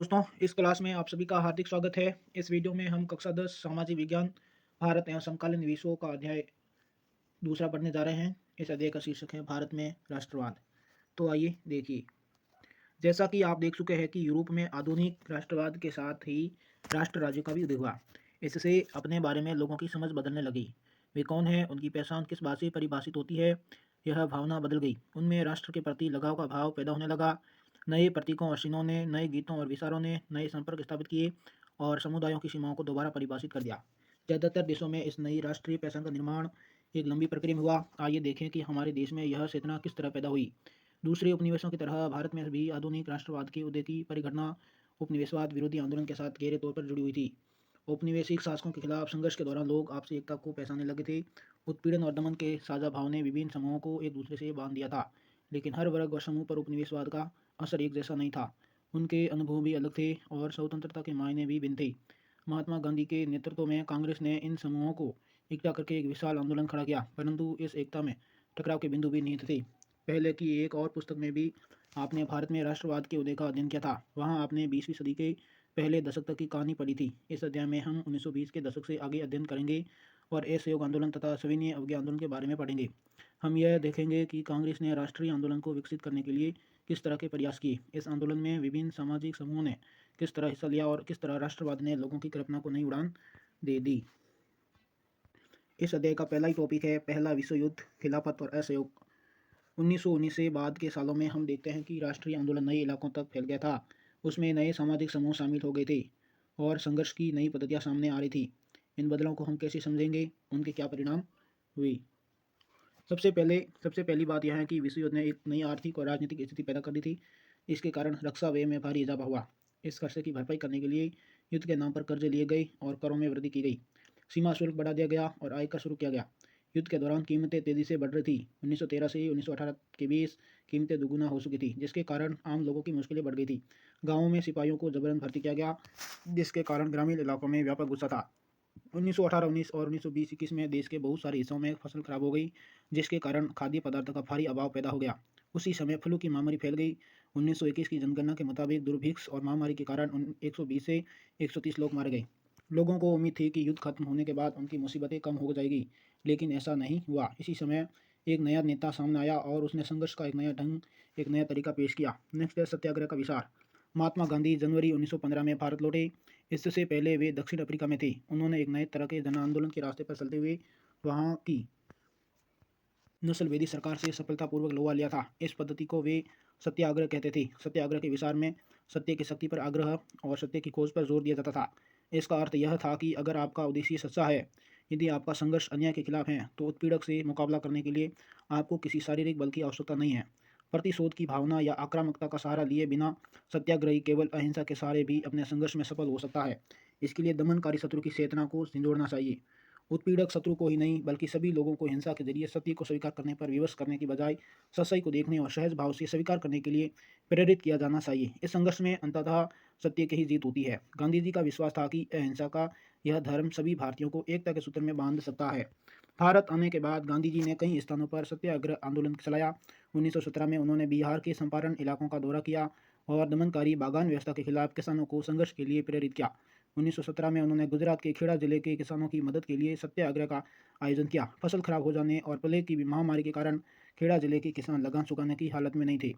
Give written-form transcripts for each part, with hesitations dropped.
दोस्तों, इस क्लास में आप सभी का हार्दिक स्वागत है। इस वीडियो में हम कक्षा 10 सामाजिक विज्ञान भारत एवं समकालीन विश्वों का अध्याय दूसरा पढ़ने जा रहे हैं। इस अध्याय का शीर्षक है भारत में राष्ट्रवाद। तो आइए देखिए। जैसा कि आप देख चुके हैं कि यूरोप में आधुनिक राष्ट्रवाद के साथ ही राष्ट्र राज्य का भी उदय हुआ। इससे अपने बारे में लोगों की समझ बदलने लगी। वे कौन है, उनकी पहचान किस बात से परिभाषित होती है, यह भावना बदल गई। उनमें राष्ट्र के प्रति लगाव का भाव पैदा होने लगा। नए प्रतीकों और चिन्हों ने, नए गीतों और विचारों ने नए संपर्क स्थापित किए और समुदायों की सीमाओं को दोबारा परिभाषित कर दिया। ज़्यादातर देशों में इस नई राष्ट्रीय पहचान का निर्माण एक लंबी प्रक्रिया में हुआ। आइए देखें कि हमारे देश में यह चेतना किस तरह पैदा हुई। दूसरे उपनिवेशों की तरह भारत में भी आधुनिक राष्ट्रवाद के उदय की परिघटना उपनिवेशवाद विरोधी आंदोलन के साथ गहरे तौर पर जुड़ी हुई थी। औपनिवेशिक शासकों के खिलाफ संघर्ष के दौरान लोग आपसी एकता को पहचानने लगे थे। उत्पीड़न और दमन के साझा भाव ने विभिन्न समूहों को एक दूसरे से बांध दिया था। लेकिन हर वर्ग और समूह पर उपनिवेशवाद का असर एक जैसा नहीं था। उनके अनुभव भी अलग थे और स्वतंत्रता के मायने भी भिन्न थे। महात्मा गांधी के नेतृत्व में कांग्रेस ने इन समूहों को इकट्ठा करके एक विशाल आंदोलन खड़ा किया, परंतु इस एकता में टकराव के बिंदु भी निहित थे। पहले की एक और पुस्तक में भी आपने भारत में राष्ट्रवाद के उदय का अध्ययन किया था। वहाँ आपने 20वीं सदी के पहले दशक तक की कहानी पढ़ी थी। इस अध्याय में हम 1920 के दशक से आगे अध्ययन करेंगे और असहयोग आंदोलन तथा सविनय अवज्ञा आंदोलन के बारे में पढ़ेंगे। हम यह देखेंगे कि कांग्रेस ने राष्ट्रीय आंदोलन को विकसित करने के लिए किस तरह के प्रयास किए। इस आंदोलन में विभिन्न सामाजिक समूहों ने किस तरह हिस्सा लिया और किस तरह राष्ट्रवाद ने लोगों की कल्पना को नई उड़ान दे दी। इस अध्याय का पहला ही टॉपिक है पहला विश्व युद्ध, खिलाफत और असहयोग। 1919 से बाद के सालों में हम देखते हैं कि राष्ट्रीय आंदोलन नए इलाकों तक फैल गया था। उसमें नए सामाजिक समूह शामिल हो गए थे और संघर्ष की नई पद्धतियाँ सामने आ रही थी। इन बदलावों को हम कैसे समझेंगे, उनके क्या परिणाम हुए। सबसे पहली बात यह है कि विश्व युद्ध ने एक नई आर्थिक और राजनीतिक स्थिति पैदा कर दी थी। इसके कारण रक्षा व्यय में भारी इजाफा हुआ। इस खर्चे की भरपाई करने के लिए युद्ध के नाम पर कर्जे लिए गए और करों में वृद्धि की गई। सीमा शुल्क बढ़ा दिया गया और आयकर शुरू किया गया। युद्ध के दौरान कीमतें तेजी से बढ़ रही थी। 1913 से 1918 के बीच कीमतें दुगुना हो चुकी थी, जिसके कारण आम लोगों की मुश्किलें बढ़ गई थी। गाँवों में सिपाहियों को जबरन भर्ती किया गया, जिसके कारण ग्रामीण इलाकों में व्यापक गुस्सा था। 1918-19 और 1920-21 में देश के बहुत सारे हिस्सों में फसल खराब हो गई, जिसके कारण खाद्य पदार्थों का भारी अभाव पैदा हो गया। उसी समय फ्लू की महामारी फैल गई। 1921 की जनगणना के मुताबिक दुर्भिक्ष और महामारी के कारण 120 से 130 लोग मारे गए। लोगों को उम्मीद थी कि युद्ध खत्म होने के बाद उनकी मुसीबतें कम हो जाएगी, लेकिन ऐसा नहीं हुआ। इसी समय एक नया नेता सामने आया और उसने संघर्ष का एक नया ढंग, एक नया तरीका पेश किया। नेक्स्ट है सत्याग्रह का विचार। महात्मा गांधी जनवरी 1915 में भारत लौटे। इससे पहले वे दक्षिण अफ्रीका में थे। उन्होंने एक नए तरह के जन आंदोलन के रास्ते पर चलते हुए वहाँ की नस्लवेदी सरकार से सफलतापूर्वक लोहा लिया था। इस पद्धति को वे सत्याग्रह कहते थे। सत्याग्रह के विचार में सत्य की शक्ति पर आग्रह और सत्य की खोज पर जोर दिया जाता था। इसका अर्थ यह था कि अगर आपका उद्देश्य सच्चा है, यदि आपका संघर्ष अन्याय के खिलाफ है, तो उत्पीड़क से मुकाबला करने के लिए आपको किसी शारीरिक बल की आवश्यकता नहीं है। प्रतिशोध की भावना या आक्रामकता का सहारा लिए बिना सत्याग्रही केवल अहिंसा के सहारे भी अपने संघर्ष में सफल हो सकता है। इसके लिए दमनकारी शत्रु की चेतना को झिंझोड़ना चाहिए। उत्पीड़क शत्रु को ही नहीं बल्कि सभी लोगों को हिंसा के जरिए सत्य को स्वीकार करने पर विवश करने की बजाय सच्चाई को देखने और सहज भाव से स्वीकार करने के लिए प्रेरित किया जाना चाहिए। इस संघर्ष में अंततः सत्य की ही जीत होती है। गांधी जी का विश्वास था कि अहिंसा का यह धर्म सभी भारतीयों को एकता के सूत्र में बांध सकता है। भारत आने के बाद गांधी जी ने कई स्थानों पर सत्याग्रह आंदोलन चलाया। 1917 में उन्होंने बिहार के चंपारण इलाकों का दौरा किया और दमनकारी बागान व्यवस्था के खिलाफ किसानों को संघर्ष के लिए प्रेरित किया। 1917 में उन्होंने गुजरात के खेड़ा जिले के किसानों की मदद के लिए सत्याग्रह का आयोजन किया। फसल खराब हो जाने और प्लेग की महामारी के कारण खेड़ा जिले के किसान लगान चुकाने की हालत में नहीं थे।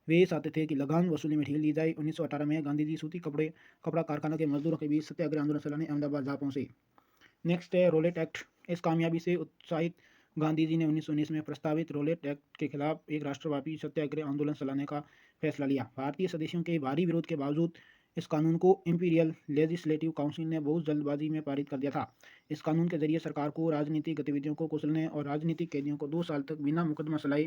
वे चाहते थे कि लगान वसूली में ढील दी जाए। 1918 में गांधी जी सूती कपड़ा कारखाना के मजदूरों के बीच सत्याग्रह आंदोलन चलाने अहमदाबाद जा पहुंचे। नेक्स्ट है रोलेट एक्ट। इस कामयाबी से उत्साहित गांधी जी ने 1919 में प्रस्तावित रोलेट एक्ट के खिलाफ एक राष्ट्रव्यापी सत्याग्रह आंदोलन चलाने का फैसला लिया। भारतीय सदस्यों के भारी विरोध के बावजूद इस कानून को इंपीरियल लेजिस्लेटिव काउंसिल ने बहुत जल्दबाजी में पारित कर दिया था। इस कानून के जरिए सरकार को राजनीतिक गतिविधियों को कुचलने और राजनीतिक कैदियों को 2 साल तक बिना मुकदमा चलाए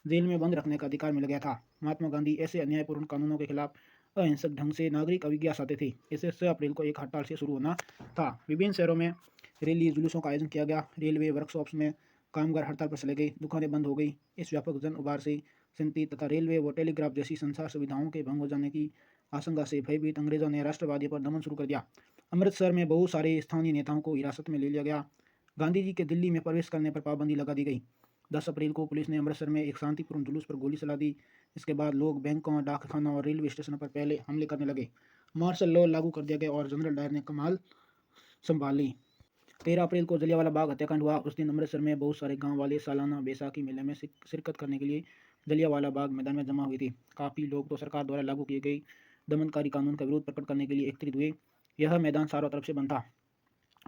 जेल में बंद रखने का अधिकार मिल गया था। महात्मा गांधी ऐसे अन्यायपूर्ण कानूनों के खिलाफ अहिंसक ढंग से नागरिक अभिज्ञा चाहते थे। इसे 6 अप्रैल को एक हड़ताल से शुरू होना था। विभिन्न शहरों में रैली जुलूसों का आयोजन किया गया। रेलवे वर्कशॉप्स में कामगार हड़ताल पर चले गए, दुकानें बंद हो गई। इस व्यापक जन उबार से शांति तथा रेलवे व टेलीग्राफ जैसी संचार सुविधाओं के भंग हो जाने की आशंका से भयभीत अंग्रेजों ने राष्ट्रवादियों पर दमन शुरू कर दिया। अमृतसर में बहुत सारे स्थानीय नेताओं को हिरासत में ले लिया गया। गांधी जी के दिल्ली में प्रवेश करने पर पाबंदी लगा दी गई। 10 अप्रैल को पुलिस ने अमृतसर में एक शांतिपूर्ण जुलूस पर गोली चला दी। इसके बाद लोग बैंकों, डाकखानों और रेलवे स्टेशनों पर पहले हमले करने लगे। मार्शल लॉ लागू कर दिया गया और जनरल डायर ने कमाल संभाल ली। 13 अप्रैल को जलियांवाला बाग हत्याकांड हुआ। उस दिन अमृतसर में बहुत सारे गांव वाले सालाना बैसाखी मेले में शिरकत करने के लिए जलियांवाला बाग मैदान में जमा हुए थे। काफ़ी लोग तो सरकार द्वारा लागू किए गए दमनकारी कानून का विरोध प्रकट करने के लिए एकत्रित हुए। यह मैदान चारों तरफ से बंद था।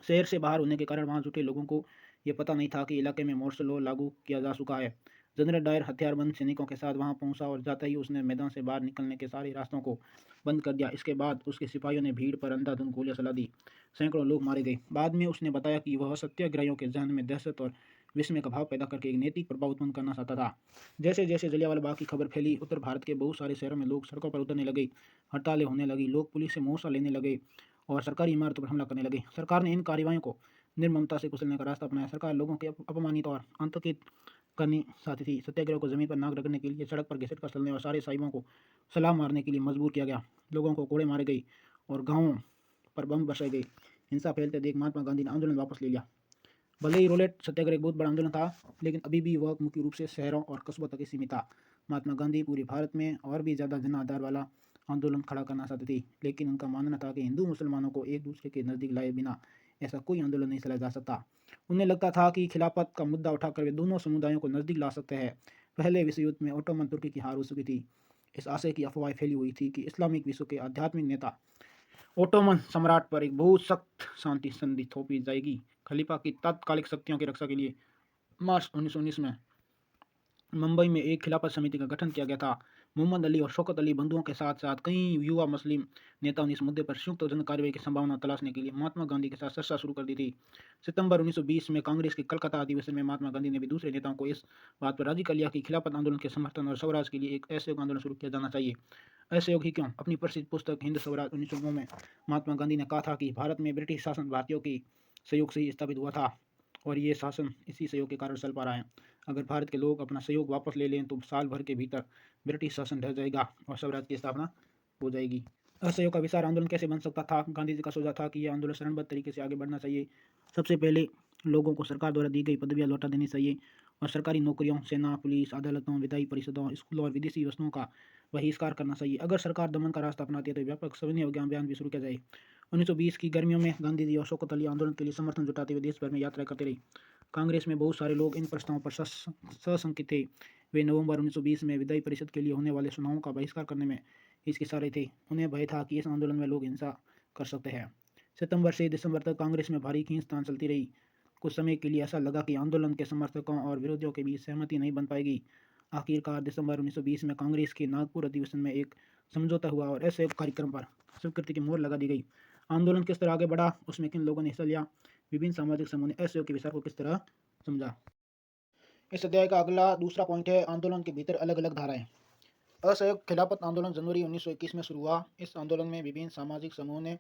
शहर से बाहर होने के कारण वहां जुटे लोगों को यह पता नहीं था कि इलाके में मार्शल लॉ लागू किया जा चुका है। जनरल डायर हथियारबंद सैनिकों के साथ वहां पहुंचा और जाते ही उसने मैदान से बाहर निकलने के सारे रास्तों को बंद कर दिया। इसके बाद उसके सिपाहियों ने भीड़ पर अंधाधुंध गोलियां चला दी। सैकड़ों लोग मारे गए। बाद में उसने बताया कि वह सत्याग्रहियों के जहन में दहशत और विस्मय का भाव पैदा करके एक नैतिक प्रभाव उत्पन्न करना चाहता था। जैसे जैसे जलियांवाला बाग की खबर फैली, उत्तर भारत के बहुत सारे शहरों में लोग सड़कों पर उतरने लगे, हड़तालें होने लगी, लोग पुलिस से मुआवजा लेने लगे और सरकारी इमारतों पर हमला करने लगे। सरकार ने इन कार्रवाइयों को निर्ममता से कुचलने का रास्ता अपनाया। सरकार लोगों के अपमानित और आतंकित करनी चाहती थी। सत्याग्रह को जमीन पर नाक रखने के लिए सड़क पर घसीट कर चलने और सारे साहिबों को सलाम मारने के लिए मजबूर किया गया। लोगों को कोड़े मारे गए और गांवों पर बम बरसाए गए। हिंसा फैलते देख महात्मा गांधी ने आंदोलन वापस ले लिया। भले ही रोलेट सत्याग्रह एक बहुत बड़ा आंदोलन था, लेकिन अभी भी वह मुख्य रूप से शहरों और कस्बों तक ही सीमित था। महात्मा गांधी पूरे भारत में और भी ज़्यादा जन आधार वाला आंदोलन खड़ा करना चाहते थे, लेकिन उनका मानना था कि हिंदू मुसलमानों को एक दूसरे के नज़दीक लाए बिना ऐसा कोई आंदोलन नहीं चलाया जा सकता। उन्हें लगता था कि खिलाफत का मुद्दा उठाकर वे दोनों समुदायों को नज़दीक ला सकते हैं। पहले विश्व युद्ध में ओटोमन तुर्की की हार हो चुकी थी। इस आशय की अफवाह फैली हुई थी कि इस्लामिक विश्व के आध्यात्मिक नेता ओटोमन सम्राट पर एक बहुत सख्त शांति संधि थोपी जाएगी। खलीफा की तात्कालिक शक्तियों की रक्षा के लिए मार्च 1919 में मुंबई में एक खिलाफत समिति का गठन किया गया था। मोहम्मद अली और शौकत अली बंधुओं के साथ साथ कई युवा मुस्लिम नेताओं ने इस मुद्दे पर संयुक्त जन कार्रवाई की संभावना तलाशने के लिए महात्मा गांधी के साथ चर्चा शुरू कर दी थी। सितंबर 1920 में कांग्रेस के कलकत्ता अधिवेशन में महात्मा गांधी ने भी दूसरे नेताओं को इस बात पर राजी कर लिया कि खिलाफत आंदोलन के समर्थन और स्वराज के लिए एक असहयोग आंदोलन शुरू किया जाना चाहिए। असहयोग ही क्यों, अपनी प्रसिद्ध पुस्तक हिंद स्वराज 1909 में महात्मा गांधी ने कहा था कि भारत में ब्रिटिश शासन भारतीयों के सहयोग से ही स्थापित हुआ था और ये शासन इसी सहयोग के कारण चल पा रहा है। अगर भारत के लोग अपना सहयोग वापस ले लें तो साल भर के भीतर ब्रिटिश शासन ढह जाएगा और स्वराज की स्थापना हो जाएगी। असहयोग का विचार आंदोलन कैसे बन सकता था? गांधी जी का सुझाव था कि यह आंदोलन चरणबद्ध तरीके से आगे बढ़ना चाहिए। सबसे पहले लोगों को सरकार द्वारा दी गई पदवियां लौटा देनी चाहिए और सरकारी नौकरियों, सेना, पुलिस, अदालतों, विधायी परिषदों, स्कूलों और विदेशी वस्तुओं का बहिष्कार करना चाहिए। अगर सरकार दमन का रास्ता अपनाती है तो व्यापक सविनय अभियान भी शुरू किया जाए। 1920 की गर्मियों में गांधी जी और शौकत अली आंदोलन के लिए समर्थन जुटाते हुए देश भर में यात्रा करते रहे। कांग्रेस में बहुत सारे लोग इन प्रस्तावों पर सशंकित थे। वे नवंबर 1920 में विधायी परिषद के लिए होने वाले चुनावों का बहिष्कार करने में हिचकिचा रहे थे। उन्हें भय था कि इस आंदोलन में लोग हिंसा कर सकते हैं। सितंबर से दिसंबर तक कांग्रेस में भारी खींचतान चलती रही। कुछ समय के लिए ऐसा लगा कि आंदोलन के समर्थकों और विरोधियों के बीच सहमति नहीं बन पाएगी। आखिरकार दिसंबर 1920 में कांग्रेस के नागपुर अधिवेशन में एक समझौता हुआ और ऐसे कार्यक्रम पर स्वीकृति की मोहर लगा दी गई। आंदोलन किस तरह आगे बढ़ा, उसमें किन लोगों ने हिस्सा लिया, विभिन्न सामाजिक समूह ने असहयोग के विचार को किस तरह समझा। इस अध्याय का अगला दूसरा पॉइंट है आंदोलन के भीतर अलग अलग धाराएं। असहयोग खिलाफत आंदोलन जनवरी 1921 में शुरू हुआ। इस आंदोलन में विभिन्न सामाजिक समूहों ने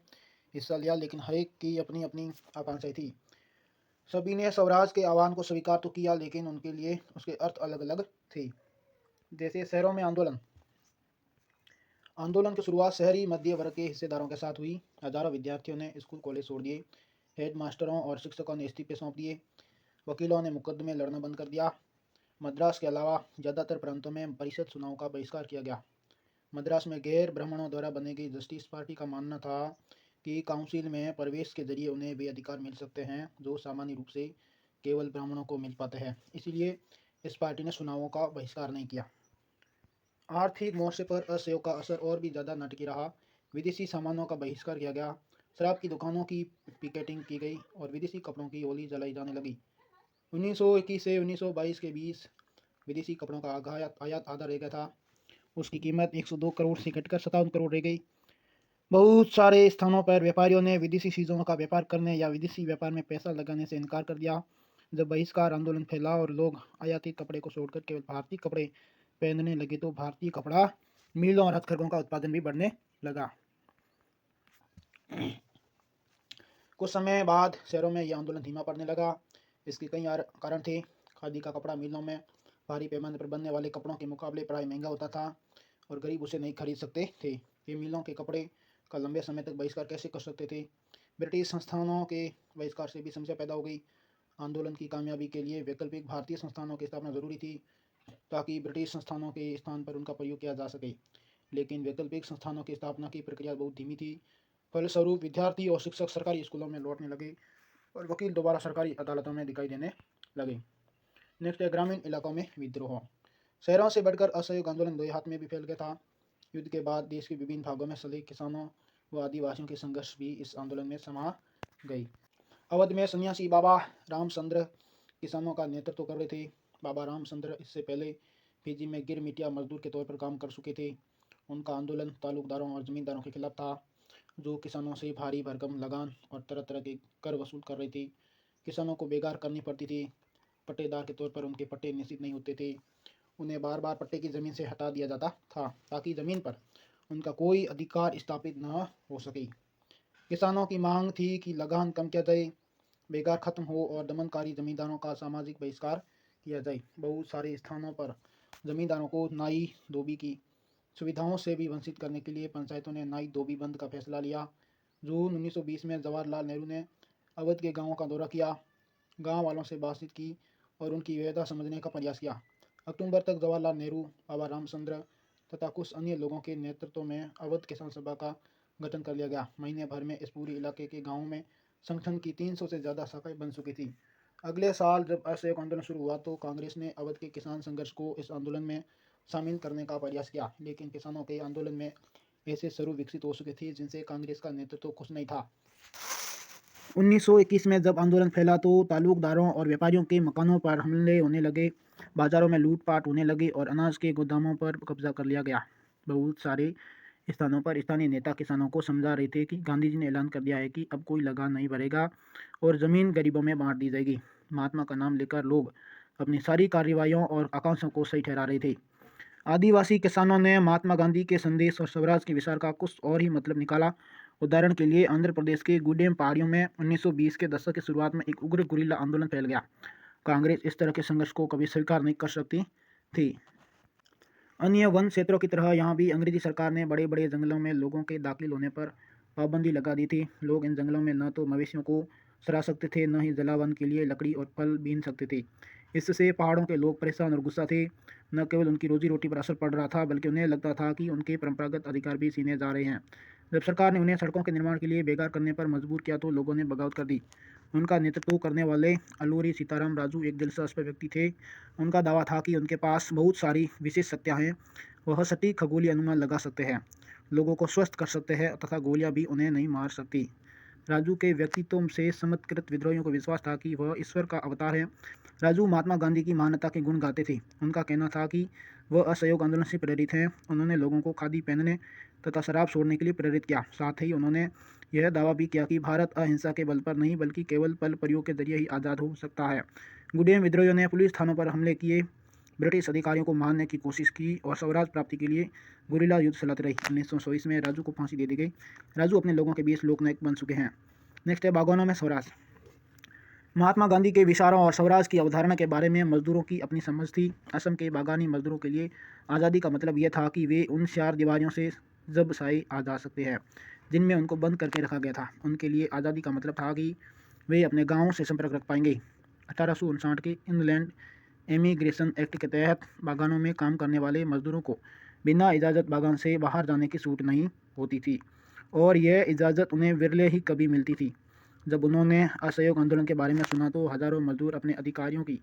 हिस्सा लिया, लेकिन हर एक की अपनी अपनी आकांक्षाएं थी। सभी ने स्वराज के आह्वान को स्वीकार तो किया, लेकिन उनके लिए उसके अर्थ अलग अलग थे। जैसे शहरों में आंदोलन आंदोलन की शुरुआत शहरी मध्य वर्ग के हिस्सेदारों के साथ हुई। हजारों विद्यार्थियों ने स्कूल कॉलेज छोड़ दिए। हेडमास्टरों और शिक्षकों ने इस्तीफे सौंप दिए। वकीलों ने मुकदमे लड़ना बंद कर दिया। मद्रास के अलावा ज़्यादातर प्रांतों में परिषद चुनाव का बहिष्कार किया गया। मद्रास में गैर ब्राह्मणों द्वारा बनी गई जस्टिस पार्टी का मानना था कि काउंसिल में प्रवेश के जरिए उन्हें वे अधिकार मिल सकते हैं जो सामान्य रूप से केवल ब्राह्मणों को मिल पाते हैं। इसलिए इस पार्टी ने चुनावों का बहिष्कार नहीं किया। आर्थिक मोर्चे पर असहयोग का असर और भी ज़्यादा नाटकीय रहा। विदेशी सामानों का बहिष्कार किया गया। शराब की दुकानों की पिकेटिंग की गई और विदेशी कपड़ों की होली जलाई जाने लगी। 1921 से 1922 के बीच विदेशी कपड़ों का आयात आधा रह गया था। उसकी कीमत 102 करोड़ से घटकर 57 करोड़ रह गई। बहुत सारे स्थानों पर व्यापारियों ने विदेशी चीज़ों का व्यापार करने या विदेशी व्यापार में पैसा लगाने से इनकार कर दिया। जब बहिष्कार आंदोलन फैला और लोग आयातित कपड़े को छोड़कर केवल भारतीय कपड़े पहनने लगे तो भारतीय कपड़ा मिलों और हथकरघों का उत्पादन भी बढ़ने लगा। कुछ समय बाद शहरों में यह आंदोलन धीमा पड़ने लगा। इसके कई कारण थे। खादी का कपड़ा मिलों में भारी पैमाने पर बनने वाले कपड़ों के मुकाबले प्राय महंगा होता था और गरीब उसे नहीं खरीद सकते थे। वे मिलों के कपड़े का लंबे समय तक बहिष्कार कैसे कर सकते थे। ब्रिटिश संस्थानों के बहिष्कार से भी समस्या पैदा हो गई। आंदोलन की कामयाबी के लिए वैकल्पिक भारतीय संस्थानों की स्थापना जरूरी थी ताकि ब्रिटिश संस्थानों के स्थान पर उनका प्रयोग किया जा सके। लेकिन वैकल्पिक संस्थानों की स्थापना की प्रक्रिया बहुत धीमी थी। फलस्वरूप विद्यार्थी और शिक्षक सरकारी स्कूलों में लौटने लगे और वकील दोबारा सरकारी अदालतों में दिखाई देने लगे। नेक्स्ट है ग्रामीण इलाकों में विद्रोह। शहरों से बढ़कर असहयोग आंदोलन देहात में भी फैल गया था। युद्ध के बाद देश के विभिन्न भागों में सभी किसानों व आदिवासियों के संघर्ष भी इस आंदोलन में समा गई। अवध में सन्यासी बाबा रामचंद्र किसानों का नेतृत्व कर रहे थे। बाबा रामचंद्र इससे पहले फीजी में गिरमिटिया मजदूर के तौर पर काम कर चुके थे। उनका आंदोलन तालुकदारों और जमींदारों के खिलाफ था, जो किसानों से भारी भरकम लगान और तरह तरह के कर वसूल कर रहे थे। किसानों को बेगार करनी पड़ती थी। पट्टेदार के तौर पर उनके पट्टे निश्चित नहीं होते थे। उन्हें बार बार पट्टे की ज़मीन से हटा दिया जाता था ताकि ज़मीन पर उनका कोई अधिकार स्थापित न हो सके। किसानों की मांग थी कि लगान कम किया जाए, बेगार खत्म हो और दमनकारी जमींदारों का सामाजिक बहिष्कार किया जाए। बहुत सारे स्थानों पर जमींदारों को नाई धोबी की सुविधाओं से भी वंचित करने के लिए पंचायतों ने नाई धोबी बंद का फैसला लिया। जून 1920 में जवाहरलाल नेहरू ने अवध के गांवों का दौरा किया, गांव वालों से बातचीत की और उनकी व्यथा समझने का प्रयास किया। अक्टूबर तक जवाहरलाल नेहरू, बाबा रामचंद्र तथा कुछ अन्य लोगों के नेतृत्व में अवध किसान सभा का गठन कर लिया गया। महीने भर में इस पूरे इलाके के गाँवों में संगठन की 300 से ज़्यादा शाखाएं बन चुकी थी। अगले साल जब असहयोग आंदोलन शुरू हुआ तो कांग्रेस ने अवध के किसान संघर्ष को इस आंदोलन में शामिल करने का प्रयास किया, लेकिन किसानों के आंदोलन में ऐसे स्वरूप विकसित हो चुके थे जिनसे कांग्रेस का नेतृत्व खुश नहीं था। 1921 में जब आंदोलन फैला तो तालुकदारों और व्यापारियों के मकानों पर हमले होने लगे, बाजारों में लूटपाट होने लगी और अनाज के गोदामों पर कब्जा कर लिया गया। बहुत सारे स्थानों पर स्थानीय नेता किसानों को समझा रहे थे कि गांधी जी ने ऐलान कर दिया है कि अब कोई लगान नहीं भरेगा और ज़मीन गरीबों में बांट दी जाएगी। महात्मा का नाम लेकर लोग अपनी सारी कार्रवाइयों और आकांक्षाओं को सही ठहरा रहे थे। आदिवासी किसानों ने महात्मा गांधी के संदेश और स्वराज के विचार का कुछ और ही मतलब निकाला। उदाहरण के लिए आंध्र प्रदेश के गुडेम पहाड़ियों में 1920 के दशक की शुरुआत में एक उग्र गुरिल्ला आंदोलन फैल गया। कांग्रेस इस तरह के संघर्ष को कभी स्वीकार नहीं कर सकती थी। अन्य वन क्षेत्रों की तरह यहाँ भी अंग्रेजी सरकार ने बड़े बड़े जंगलों में लोगों के दाखिल होने पर पाबंदी लगा दी थी। लोग इन जंगलों में न तो मवेशियों को चरा सकते थे, न ही जलावन के लिए लकड़ी और फल बीन सकते थे। इससे पहाड़ों के लोग परेशान और गुस्सा थे। न केवल उनकी रोजी रोटी पर असर पड़ रहा था, बल्कि उन्हें लगता था कि उनके परंपरागत अधिकार भी छीने जा रहे हैं। जब सरकार ने उन्हें सड़कों के निर्माण के लिए बेकार करने पर मजबूर किया तो लोगों ने बगावत कर दी। उनका नेतृत्व करने वाले अलूरी सीताराम राजू एक दिलचस्प व्यक्ति थे। उनका दावा था कि उनके पास बहुत सारी विशेष शक्तियाँ हैं। वह सटीक खगोलीय अनुमान लगा सकते हैं, लोगों को स्वस्थ कर सकते हैं तथा गोलियां भी उन्हें नहीं मार सकती। राजू के व्यक्तित्व से चमत्कृत विद्रोहियों को विश्वास था कि वह ईश्वर का अवतार है। राजू महात्मा गांधी की महानता के गुण गाते थे। उनका कहना था कि वह असहयोग आंदोलन से प्रेरित हैं। उन्होंने लोगों को खादी पहनने तथा शराब छोड़ने के लिए प्रेरित किया। साथ ही उन्होंने यह दावा भी किया कि भारत अहिंसा के बल पर नहीं बल्कि केवल बल प्रयोग के जरिए ही आज़ाद हो सकता है। गुडेम विद्रोहियों ने पुलिस थानों पर हमले किए, ब्रिटिश अधिकारियों को मारने की कोशिश की और स्वराज प्राप्ति के लिए गुरिल्ला युद्ध चलाते रहे। 1924 में राजू को फांसी दे दी गई। राजू अपने लोगों के बीच लोकनायक बन चुके हैं। नेक्स्ट है बागवानों में स्वराज। महात्मा गांधी के विचारों और स्वराज की अवधारणा के बारे में मजदूरों की अपनी समझ थी। असम के बागानी मजदूरों के लिए आज़ादी का मतलब यह था कि वे उन चार दीवारों से जब चाहे आ जा सकते हैं जिनमें उनको बंद करके रखा गया था। उनके लिए आज़ादी का मतलब था कि वे अपने गाँव से संपर्क रख पाएंगे। 1859 के इंग्लैंड इमिग्रेशन एक्ट के तहत बागानों में काम करने वाले मजदूरों को बिना इजाज़त बागान से बाहर जाने की छूट नहीं होती थी और यह इजाज़त उन्हें विरले ही कभी मिलती थी। जब उन्होंने असहयोग आंदोलन के बारे में सुना तो हज़ारों मजदूर अपने अधिकारियों की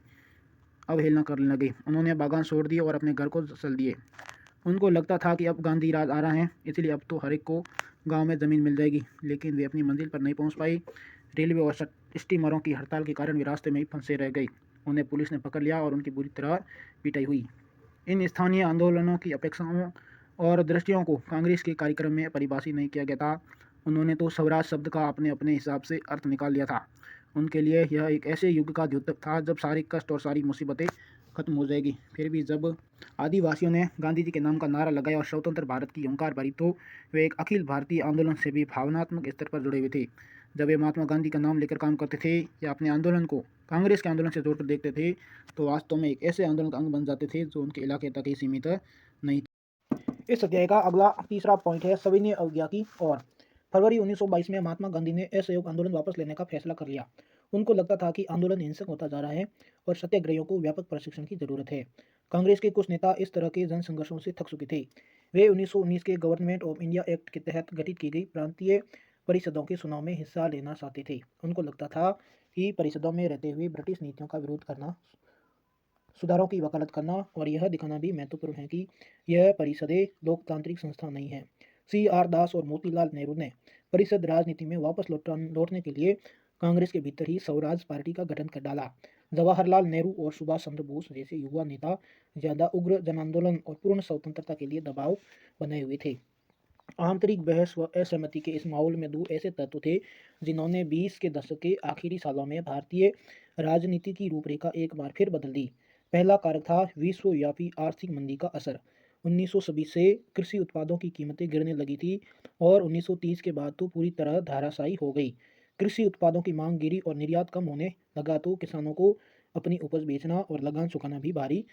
अवहेलना करने लगे। उन्होंने बागान छोड़ दिए और अपने घर को चल दिए। उनको लगता था कि अब गांधी राज आ रहा है, इसलिए अब तो हर एक को गाँव में ज़मीन मिल जाएगी। लेकिन वे अपनी मंजिल पर नहीं पहुँच पाई। रेलवे और स्टीमरों की हड़ताल के कारण वे रास्ते में ही फंसे रह गए। उन्हें पुलिस ने पकड़ लिया और उनकी बुरी तरह पिटाई हुई। इन स्थानीय आंदोलनों की अपेक्षाओं और दृष्टियों को कांग्रेस के कार्यक्रम में परिभाषित नहीं किया गया था। उन्होंने तो स्वराज शब्द का अपने अपने हिसाब से अर्थ निकाल लिया था। उनके लिए यह एक ऐसे युग का द्योतक था जब सारे कष्ट और सारी मुसीबतें खत्म हो जाएगी। फिर भी जब आदिवासियों ने गांधी जी के नाम का नारा लगाया और स्वतंत्र भारत की ओंकार भरी तो वे एक अखिल भारतीय आंदोलन से भी भावनात्मक स्तर पर जुड़े हुए थे। जब वे महात्मा गांधी का नाम लेकर काम करते थे या अपने आंदोलन को कांग्रेस के आंदोलन से जोड़कर देखते थे तो वास्तव में एक ऐसे आंदोलन का अंग बन जाते थे जो उनके इलाके तक ही सीमित नहीं थे। इस अध्याय का अगला तीसरा पॉइंट है सविनय अवज्ञा की ओर। फरवरी 1922 में महात्मा गांधी ने असहयोग आंदोलन वापस लेने का फैसला कर लिया। उनको लगता था कि आंदोलन हिंसक होता जा रहा है और सत्याग्रहियों को व्यापक प्रशिक्षण की जरूरत है। कांग्रेस के कुछ नेता इस तरह के जन संघर्षों से थक चुके थे। वे 1919 के गवर्नमेंट ऑफ इंडिया एक्ट के तहत गठित की गई प्रांतीय परिषदों के चुनाव में हिस्सा लेना चाहते थे। उनको लगता था कि परिषदों में रहते हुए ब्रिटिश नीतियों का विरोध करना, सुधारों की वकालत करना और यह दिखाना भी महत्वपूर्ण है कि यह परिषदें लोकतांत्रिक संस्था नहीं है। CR दास और मोतीलाल नेहरू ने परिषद राजनीति में वापस लौटने के लिए कांग्रेस के भीतर ही स्वराज पार्टी का गठन कर डाला। जवाहरलाल नेहरू और सुभाष चंद्र बोस जैसे युवा नेता ज्यादा उग्र जन आंदोलन और पूर्ण स्वतंत्रता के लिए दबाव बनाए हुए थे। आंतरिक बहस व असहमति के इस माहौल में दो ऐसे तत्व थे जिन्होंने 20 के दशक के आखिरी सालों में भारतीय राजनीति की रूपरेखा एक बार फिर बदल दी। पहला कारक था विश्वव्यापी आर्थिक मंदी का असर। 1920 से कृषि उत्पादों की कीमतें गिरने लगी थी और 1930 के बाद तो पूरी तरह धाराशायी हो गई। कृषि उत्पादों की मांग गिरी और निर्यात कम होने लगा तो किसानों को अपनी उपज बेचना और लगान चुकाना भी भारी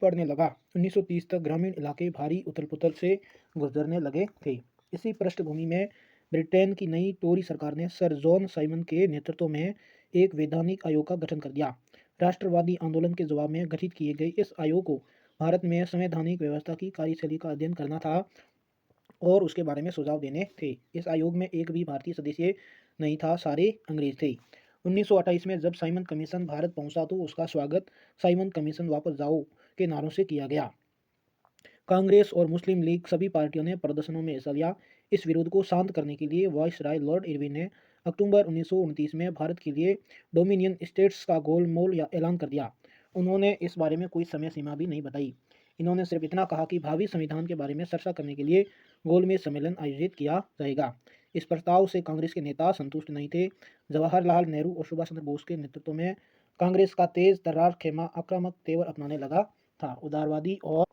पड़ने लगा। 1930 तक ग्रामीण इलाके भारी उथल-पुथल से गुजरने लगे थे। इसी पृष्ठभूमि में ब्रिटेन की नई टोरी सरकार ने सर जॉन साइमन के नेतृत्व में एक वैधानिक आयोग का गठन कर दिया। राष्ट्रवादी आंदोलन के जवाब में गठित किए गए इस आयोग को भारत में संवैधानिक व्यवस्था की कार्यशैली का अध्ययन करना था और उसके बारे में सुझाव देने थे। इस आयोग में एक भी भारतीय सदस्य नहीं था, सारे अंग्रेज थे। 1928 में जब साइमन कमीशन भारत पहुंचा तो उसका स्वागत साइमन कमीशन वापस जाओ के नारों से किया गया। कांग्रेस और मुस्लिम लीग सभी पार्टियों ने प्रदर्शनों में हिस्सा लिया। इस विरोध को शांत करने के लिए वायसराय लॉर्ड इरविन ने अक्टूबर 1929 में भारत के लिए डोमिनियन स्टेट्स का गोलमोल या ऐलान कर दिया। उन्होंने इस बारे में कोई समय सीमा भी नहीं बताई। इन्होंने सिर्फ इतना कहा कि भावी संविधान के बारे में चर्चा करने के लिए गोलमेज सम्मेलन आयोजित किया जाएगा। इस प्रस्ताव से कांग्रेस के नेता संतुष्ट नहीं थे। जवाहरलाल नेहरू और सुभाष चंद्र बोस के नेतृत्व में कांग्रेस का तेज तर्रार खेमा आक्रामक तेवर अपनाने लगा था। उदारवादी और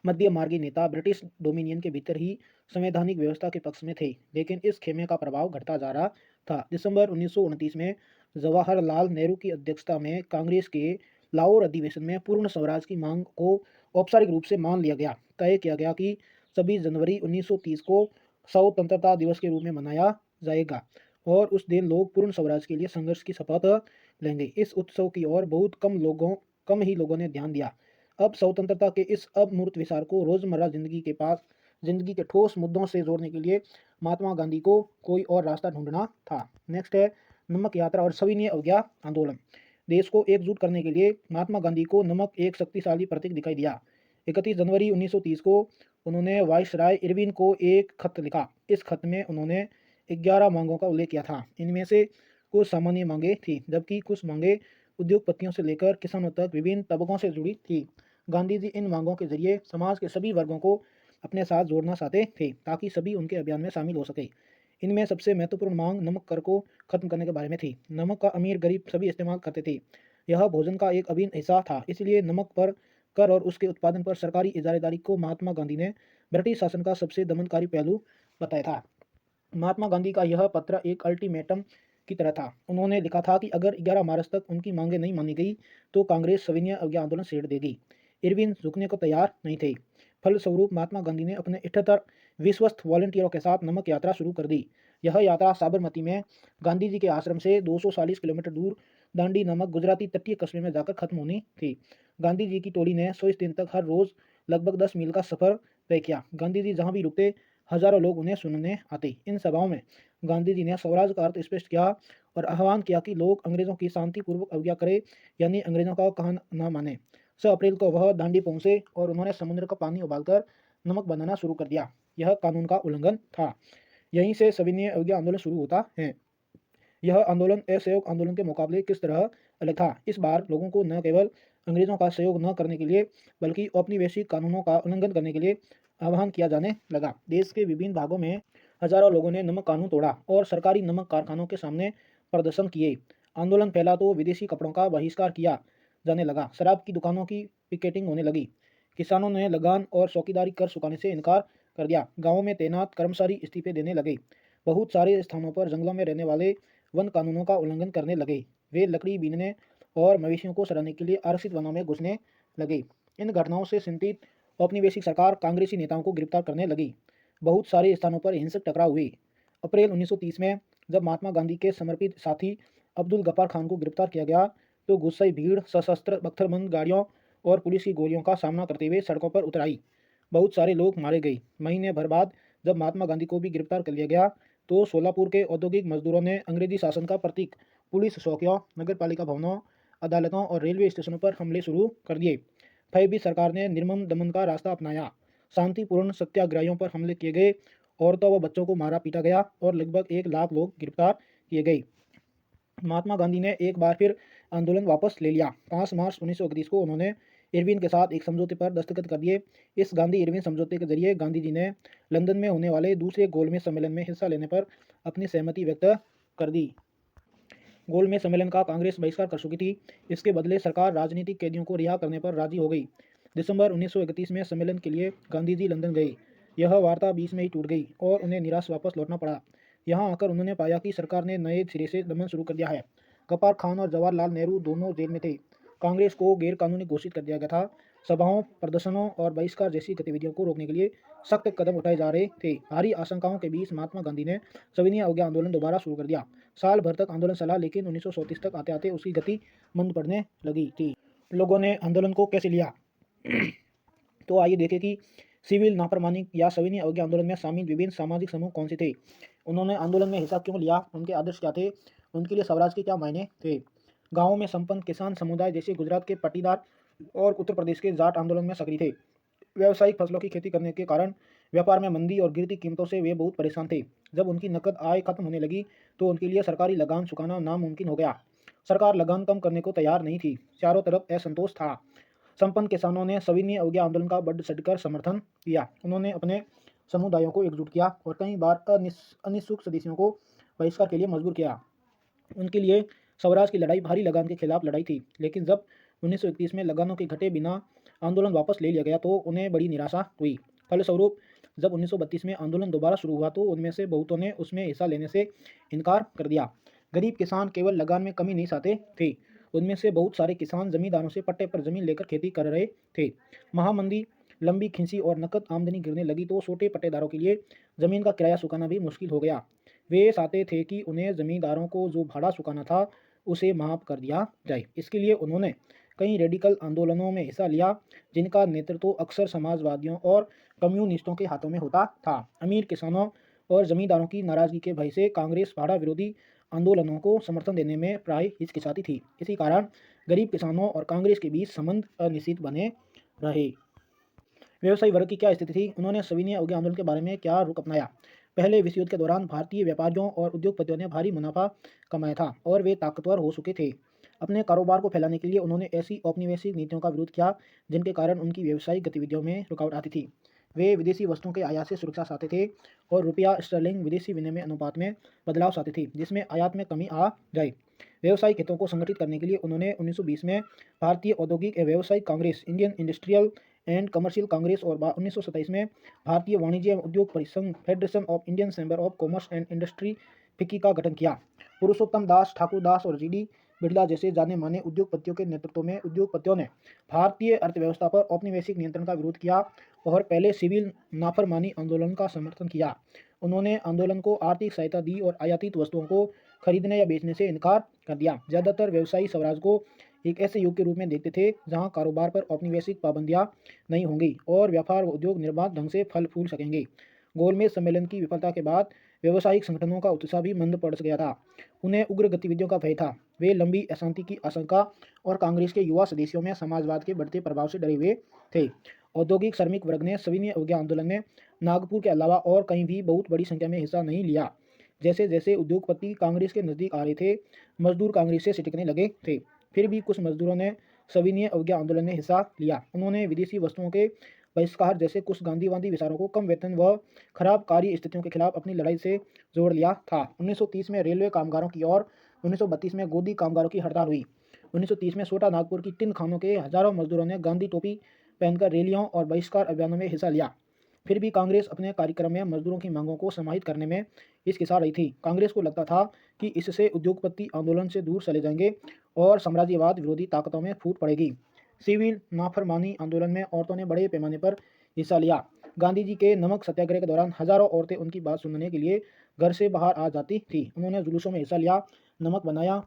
मध्य मार्गी नेता ब्रिटिश डोमिनियन के भीतर ही संवैधानिक व्यवस्था के पक्ष में थे, लेकिन इस खेमे का प्रभाव घटता जा रहा था। दिसंबर 1929 में जवाहरलाल नेहरू की अध्यक्षता में कांग्रेस के लाहौर अधिवेशन में पूर्ण स्वराज की मांग को औपचारिक रूप से मान लिया गया। तय किया गया कि 26 जनवरी 1930 को स्वतंत्रता दिवस के रूप में मनाया जाएगा और उस दिन लोग पूर्ण स्वराज के लिए संघर्ष की शपथ लेंगे। इस उत्सव की ओर बहुत कम ही लोगों ने ध्यान दिया। अब स्वतंत्रता के इस अमूर्त विचार को रोजमर्रा जिंदगी के ठोस मुद्दों से जोड़ने के लिए महात्मा गांधी को कोई और रास्ता ढूंढना था। नेक्स्ट है नमक यात्रा और सविनय अवज्ञा आंदोलन। देश को एकजुट करने के लिए महात्मा गांधी को नमक एक शक्तिशाली प्रतीक दिखाई दिया। 31 जनवरी 1930 को उन्होंने वायसराय इरविन को एक खत लिखा। इस खत में उन्होंने 11 मांगों का उल्लेख किया था। इनमें से कुछ सामान्य मांगे थी, जबकि कुछ मांगे उद्योगपतियों से लेकर किसानों तक विभिन्न तबकों से जुड़ी थी। गांधी जी इन मांगों के जरिए समाज के सभी वर्गों को अपने साथ जोड़ना चाहते थे ताकि सभी उनके अभियान में शामिल हो सके। इनमें सबसे महत्वपूर्ण मांग नमक कर को खत्म करने के बारे में थी। नमक का अमीर गरीब सभी इस्तेमाल करते थे। यह भोजन का एक अभिन्न हिस्सा था, इसलिए नमक पर कर और उसके उत्पादन पर सरकारी इजारेदारी को महात्मा गांधी ने ब्रिटिश शासन का सबसे दमनकारी पहलू बताया था। महात्मा गांधी का यह पत्र एक अल्टीमेटम की तरह था। उन्होंने लिखा था कि अगर 11 मार्च तक उनकी मांगें नहीं मानी गई तो कांग्रेस सविनय अवज्ञा आंदोलन छेड़ देगी। इरविन झुकने को तैयार नहीं थे। फलस्वरूप महात्मा गांधी ने अपने 78 विश्वस्त वॉलंटियरों के साथ नमक यात्रा शुरू कर दी। यह यात्रा साबरमती में गांधी जी के आश्रम से 240 किलोमीटर दूर दांडी नामक गुजराती तटीय कस्बे में जाकर खत्म होनी थी। गांधी जी की टोली ने 100 दिन तक हर रोज लगभग 10 मील का सफर तय किया। गांधी जी जहां भी रुकते हजारों लोग उन्हें सुनने आते। इन सभाओं में गांधी जी ने स्वराज का अर्थ स्पष्ट किया और आह्वान किया कि लोग अंग्रेजों की शांतिपूर्वक अवज्ञा करें, यानी अंग्रेजों का कहा न माने। 6 अप्रैल को वह दांडी पहुंचे और उन्होंने समुद्र का पानी उबालकर नमक बनाना शुरू कर दिया। यह कानून का उल्लंघन था। यहीं से सविनय अवज्ञा आंदोलन शुरू होता है। यह आंदोलन असहयोग आंदोलन के मुकाबले किस तरह अलग था? इस बार लोगों को न केवल अंग्रेजों का सहयोग न करने के लिए बल्कि औपनिवेशिक कानूनों का उल्लंघन करने के लिए आह्वान किया जाने लगा। देश के विभिन्न भागों में हजारों लोगों ने नमक कानून तोड़ा और सरकारी नमक कारखानों के सामने प्रदर्शन किए। आंदोलन फैला तो विदेशी कपड़ों का बहिष्कार किया जाने लगा। शराब की दुकानों की पिकेटिंग होने लगी। किसानों ने लगान और चौकीदारी कर चुकाने से इनकार कर दिया। गाँवों में तैनात कर्मचारी इस्तीफे देने लगे। बहुत सारे स्थानों पर जंगलों में रहने वाले वन कानूनों का उल्लंघन करने लगे। वे लकड़ी बीनने और मवेशियों को चराने के लिए आरक्षित वनों में घुसने लगे। इन घटनाओं से चिंतित औपनिवेशिक सरकार कांग्रेसी नेताओं को गिरफ्तार करने लगी। बहुत सारे स्थानों पर हिंसक टकराव हुए। अप्रैल 1930 में जब महात्मा गांधी के समर्पित साथी अब्दुल गफ्फार खान को गिरफ्तार किया गया तो गुस्साई भीड़ सशस्त्र बख्तरबंद गाड़ियों और पुलिस की गोलियों का सामना करते हुए सड़कों पर उतर आई। बहुत सारे लोग मारे गए। महीने भर बाद जब महात्मा गांधी को भी गिरफ्तार कर लिया गया तो सोलापुर के औद्योगिक मजदूरों ने अंग्रेजी शासन का प्रतीक पुलिस चौकियों, नगर पालिका भवनों, अदालतों और रेलवे स्टेशनों पर हमले शुरू कर दिए। फिर भी सरकार ने निर्मम दमन का रास्ता अपनाया। शांतिपूर्ण सत्याग्रहियों पर हमले किए गए, औरतों व बच्चों को मारा पीटा गया और लगभग 1 लाख लोग गिरफ्तार किए गए। महात्मा गांधी ने एक बार फिर आंदोलन वापस ले लिया। 5 मार्च 1931 को उन्होंने इरविन के साथ एक समझौते पर दस्तखत कर दिए। इस गांधी इरविन समझौते के जरिए गांधी जी ने लंदन में होने वाले दूसरे गोलमेज सम्मेलन में हिस्सा लेने पर अपनी सहमति व्यक्त कर दी। गोलमेज सम्मेलन का कांग्रेस बहिष्कार कर चुकी थी। इसके बदले सरकार राजनीतिक कैदियों को रिहा करने पर राजी हो गई। दिसंबर 1931 में सम्मेलन के लिए गांधी जी लंदन गए। यह वार्ता बीच में ही टूट गई और उन्हें निराश वापस लौटना पड़ा। यहाँ आकर उन्होंने पाया कि सरकार ने नए सिरे से दमन शुरू कर दिया है। गफ्फार खान और जवाहरलाल नेहरू दोनों जेल में थे। कांग्रेस को गैरकानूनी घोषित कर दिया गया था। सभाओं, प्रदर्शनों और बहिष्कार जैसी गतिविधियों को रोकने के लिए सख्त कदम उठाए जा रहे थे। भारी आशंकाओं के बीच महात्मा गांधी ने सविनय अवज्ञा आंदोलन दोबारा शुरू कर दिया। साल भर तक आंदोलन चला, लेकिन 1934 तक आते आते उसकी गति मंद पड़ने लगी थी। लोगों ने आंदोलन को कैसे लिया? तो आइए देखें कि सिविल नाफरमानी या सविनय अवज्ञा आंदोलन में शामिल विभिन्न सामाजिक समूह कौन से थे, उन्होंने आंदोलन में हिस्सा क्यों लिया, उनके आदर्श क्या थे, उनके लिए स्वराज के क्या मायने थे। गाँवों में संपन्न किसान समुदाय जैसे गुजरात के पाटीदार और उत्तर प्रदेश के जाट आंदोलन में सक्रिय थे। व्यावसायिक फसलों की खेती करने के कारण व्यापार में मंदी और गिरती कीमतों से वे बहुत परेशान थे। जब उनकी नकद आय खत्म होने लगी तो उनके लिए सरकारी लगान चुकाना नामुमकिन हो गया। सरकार लगान कम करने को तैयार नहीं थी। चारों तरफ असंतोष था। संपन्न किसानों ने सविनय अवज्ञा आंदोलन का बढ़ चढ़कर समर्थन किया। उन्होंने अपने समुदायों को एकजुट किया और कई बार अनिच्छुक सदस्यों को बहिष्कार के लिए मजबूर किया। उनके लिए स्वराज की लड़ाई भारी लगान के खिलाफ लड़ाई थी। लेकिन जब 1931 में लगानों के घटे बिना आंदोलन वापस ले लिया गया तो उन्हें बड़ी निराशा हुई। फलस्वरूप जब 1932 में आंदोलन दोबारा शुरू हुआ तो उनमें से बहुतों ने उसमें हिस्सा लेने से इनकार कर दिया। गरीब किसान केवल लगान में कमी नहीं चाहते थे, उनमें से बहुत सारे किसान जमींदारों से पट्टे पर जमीन लेकर खेती कर रहे थे। महामंदी लंबी खिंची और नकद आमदनी गिरने लगी तो छोटे पट्टेदारों के लिए जमीन का किराया चुकाना भी मुश्किल हो गया। वे चाहते थे कि उन्हें जमींदारों को जो भाड़ा चुकाना था उसे माफ कर दिया जाए। इसके लिए उन्होंने कई रेडिकल आंदोलनों में हिस्सा लिया, जिनका नेतृत्व अक्सर समाजवादियों और कम्युनिस्टों के हाथों में होता था। अमीर किसानों और जमींदारों की नाराजगी के भय से कांग्रेस भाड़ा विरोधी आंदोलनों को समर्थन देने में प्राय हिचकिचाती थी। इसी कारण गरीब किसानों और कांग्रेस के बीच संबंध अनिश्चित बने रहे। व्यवसायी वर्ग की क्या स्थिति थी, उन्होंने सविनय अवज्ञा आंदोलन के बारे में क्या रुख अपनाया? पहले विश्व युद्ध के दौरान भारतीय व्यापारियों और उद्योगपतियों ने भारी मुनाफा कमाया था और वे ताकतवर हो चुके थे। अपने कारोबार को फैलाने के लिए उन्होंने ऐसी औपनिवेशिक नीतियों का विरोध किया जिनके कारण उनकी व्यावसायिक गतिविधियों में रुकावट आती थी। वे विदेशी वस्तुओं के आयात से सुरक्षा चाहते थे और रुपया स्टर्लिंग विदेशी विनिमय अनुपात में बदलाव चाहते थे, जिसमें आयात में कमी आ जाए। व्यावसायिक हितों को संगठित करने के लिए उन्होंने 1920 में भारतीय औद्योगिक एवं व्यावसायिक Congress, Indian industrial and commercial Congress और 1927 में भारतीय वाणिज्य एवं उद्योग परिसंघ, federation of Indian chamber of commerce and industry FICCI का गठन किया। पुरुषोत्तम दास, ठाकुर दास और जीडी बिरला जैसे जाने माने उद्योगपतियों के नेतृत्व में उद्योगपतियों ने भारतीय अर्थव्यवस्था पर औपनिवेशिक नियंत्रण का विरोध किया और पहले सिविल नाफरमानी आंदोलन का समर्थन किया। उन्होंने आंदोलन को आर्थिक सहायता दी और आयातित वस्तुओं को खरीदने या बेचने से इनकार कर दिया। ज़्यादातर व्यवसायी स्वराज को एक ऐसे युग के रूप में देखते थे जहां कारोबार पर औपनिवेशिक पाबंदियां नहीं होंगी और व्यापार व उद्योग निर्बाध ढंग से फल फूल सकेंगे। गोलमेज सम्मेलन की विफलता के बाद व्यावसायिक संगठनों का उत्साह भी मंद पड़ गया था। उन्हें उग्र गतिविधियों का भय था। वे लंबी अशांति की आशंका और कांग्रेस के युवा सदस्यों में समाजवाद के बढ़ते प्रभाव से डरे हुए थे। औद्योगिक श्रमिक वर्ग ने सविनय अवज्ञा आंदोलन में नागपुर के अलावा और कहीं भी बहुत बड़ी संख्या में हिस्सा नहीं लिया। जैसे जैसे उद्योगपति कांग्रेस के नज़दीक आ रहे थे, मजदूर कांग्रेस से सिटकने लगे थे। फिर भी कुछ मजदूरों ने सविनय अवज्ञा आंदोलन में हिस्सा लिया। उन्होंने विदेशी वस्तुओं के बहिष्कार जैसे कुछ गांधीवादी विचारों को कम वेतन व खराब कार्य स्थितियों के खिलाफ अपनी लड़ाई से जोड़ लिया था। 1930 में रेलवे कामगारों की और 1932 में गोदी कामगारों की हड़ताल हुई। 1930 में छोटा नागपुर की टिन खानों के हजारों मजदूरों ने गांधी टोपी पहनकर रैलियों और बहिष्कार अभियानों में हिस्सा लिया। फिर भी कांग्रेस अपने कार्यक्रम में मजदूरों की मांगों को समाहित करने में हिचकिचा रही थी। कांग्रेस को लगता था कि इससे उद्योगपति आंदोलन से दूर चले जाएंगे और साम्राज्यवाद विरोधी ताकतों में फूट पड़ेगी। सिविल नाफरमानी आंदोलन में औरतों ने बड़े पैमाने पर हिस्सा लिया। गांधी जी के नमक सत्याग्रह के दौरान हजारों औरतें उनकी बात सुनने के लिए घर से बाहर आ जाती थी। उन्होंने जुलूसों में हिस्सा लिया, नमक बनाया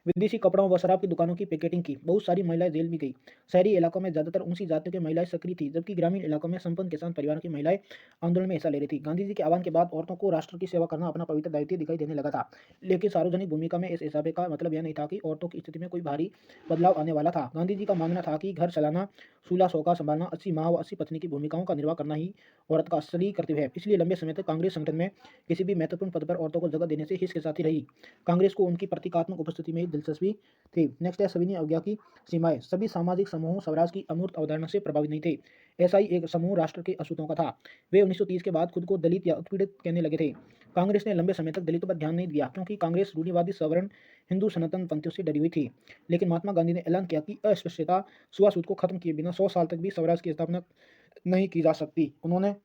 विदेशी कपड़ों व शराब की दुकानों की पिकेटिंग की। बहुत सारी महिलाएं जेल भी गई। शहरी इलाकों में ज्यादातर ऊंची जातियों की महिलाएं सक्रिय थी, जबकि ग्रामीण इलाकों में संपन्न किसान परिवारों की महिलाएं आंदोलन में हिस्सा ले रही थी। गांधी जी के आह्वान के बाद औरतों को राष्ट्र की सेवा करना अपना पवित्र दायित्व दिखाई देने लगा था। लेकिन सार्वजनिक भूमिका में इस हिसाब का मतलब यह नहीं था कि औरतों की स्थिति में कोई भारी बदलाव आने वाला था। गांधी जी का मानना था कि घर चलाना, चूल्हा चौका संभालना, 80 माह व 80 पत्नी की भूमिकाओं का निर्वाह करना ही औरत का असली कर्तव्य है। इसलिए लंबे समय तक कांग्रेस संगठन में किसी भी महत्वपूर्ण पद पर औरतों को जगह देने से हिचकिचाती रही। कांग्रेस को उनकी प्रतीकात्मक उपस्थिति में ही दिलचस्पी थी। नेक्स्ट है सविनय अवज्ञा की सीमाएं। सभी सामाजिक समूहों स्वराज की अमूर्त अवधारणा से प्रभावित नहीं थे। ऐसा ही एक समूह राष्ट्र के अछूतों का था। वे 1930 के बाद खुद को दलित या उत्पीड़ित कहने लगे थे। कांग्रेस ने लंबे समय तक दलितों पर ध्यान नहीं दिया, क्योंकि कांग्रेस रूढ़िवादी सवर्ण हिंदू सनातन पंथियों से डरी हुई थी। लेकिन महात्मा गांधी ने ऐलान किया कि अस्पृश्यता छुआछूत को खत्म किए बिना 100 साल तक भी स्वराज की स्थापना नहीं की जा सकती। उन्होंने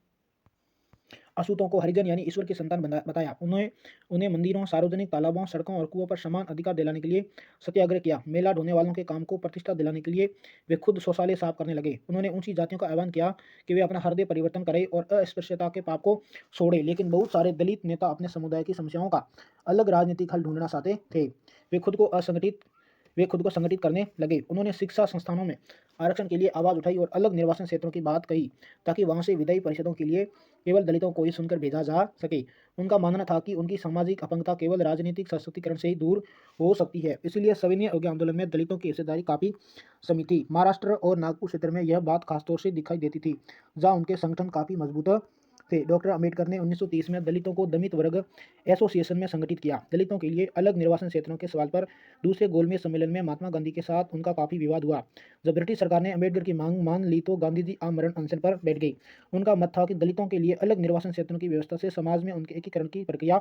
अछूतों को हरिजन यानी ईश्वर की संतान बताया। उन्हें मंदिरों, सार्वजनिक तालाबों, सड़कों और कुओं पर समान अधिकार दिलाने के लिए सत्याग्रह किया। मेला ढोने वालों के काम को प्रतिष्ठा दिलाने के लिए वे खुद शौचालय साफ करने लगे। उन्होंने ऊंची जातियों का आह्वान किया कि वे अपना हृदय परिवर्तन करें और अस्पृश्यता के पाप को छोड़े। लेकिन बहुत सारे दलित नेता अपने समुदाय की समस्याओं का अलग राजनीतिक हल ढूंढना चाहते थे। वे खुद को असंगठित वे खुद को संगठित करने लगे। उन्होंने शिक्षा संस्थानों में आरक्षण के लिए आवाज उठाई और अलग निर्वाचन क्षेत्रों की बात कही, ताकि वहां से विधायी परिषदों के लिए केवल दलितों को ही सुनकर भेजा जा सके। उनका मानना था कि उनकी सामाजिक अपंगता केवल राजनीतिक सशक्तिकरण से ही दूर हो सकती है। इसलिए सविनय अवज्ञा आंदोलन में दलितों की हिस्सेदारी काफी सीमित थी। महाराष्ट्र और नागपुर क्षेत्र में यह बात खासतौर से दिखाई देती थी, जहाँ उनके संगठन काफी मजबूत थे। डॉक्टर अम्बेडकर ने 1930 में दलितों को दलित वर्ग एसोसिएशन में संगठित किया। दलितों के लिए अलग निर्वाचन क्षेत्रों के सवाल पर दूसरे गोलमेज सम्मेलन में महात्मा गांधी के साथ उनका काफी विवाद हुआ। जब ब्रिटिश सरकार ने अम्बेडकर की मांग मान ली तो गांधी जी आमरण अनशन पर बैठ गई। उनका मत था कि दलितों के लिए अलग निर्वाचन क्षेत्रों की व्यवस्था से समाज में उनके एकीकरण की प्रक्रिया